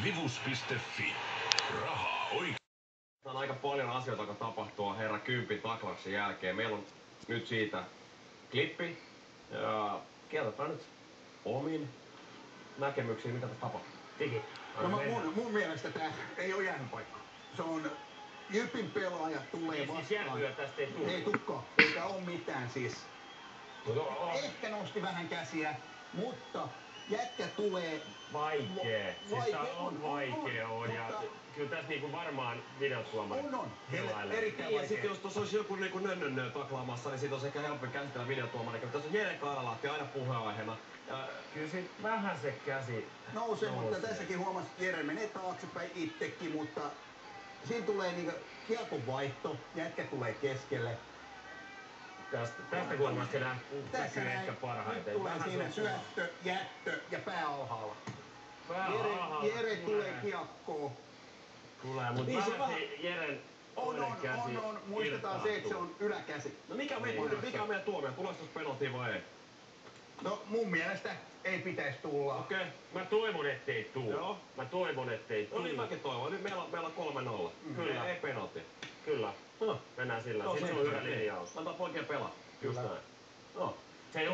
Vivus.fi. Rahaa oikein. On aika paljon asioita, jotka tapahtuu herra Kympin taklauksen jälkeen. Meillä on nyt siitä klippi. Ja kerrotaan nyt omin näkemyksiin, mitä tässä tapahtuu. Tiki. No mun mielestä tää ei ole jäänyt paikka. Se on Jypin pelaaja tulee Ei vastaan. siis jäähyä tästä ei tule. Ei tukkaa. Eikä oo mitään siis. Ehkä nosti vähän käsiä, mutta jätkä tulee... Vaikee. Siis tää on vaikea on, ja mutta... kyllä tässä niinku varmaan videotuomari On. helailee. Erittäin Ja vaikea. sitten jos tuossa olisi joku niinku nönnönnö taklaamassa, niin siitä on sekä helpompi käsitellä videotuomari. Tässä on Jere Karalahti aina puheenaiheena. Kyllä sit vähän se käsi Nousee, mutta tässäkin huomasi, että Jere menee taaksepäin itsekin, mutta siinä tulee niinku kiekon vaihto, jätkä tulee keskelle. Tästä kulmasta se näkyy ehkä parhaiten. Nyt tulee Vähän siinä se on syöttö, jättö ja pää alhaalla. pää alhaalla. Jere tulee kiekkoon. Tulee, mutta Niin se vähän se Jeren toinen käsi Muistetaan se, että se on yläkäsi. No mikä on meidän tuomio? Tuleeko tuossa penaltia vai ei? No mun mielestä ei pitäisi tulla. Okei. Mä toivon ettei tuu. Joo. Mä toivon ettei tuu. No niin mäkin toivon. Nyt meillä on 3-0. Kyllä. Ei penaltia. Kyllä. No. Mennään sillä. No, Sitten se on hyvä linjaus. Antaa poikien pelaa. Just näin.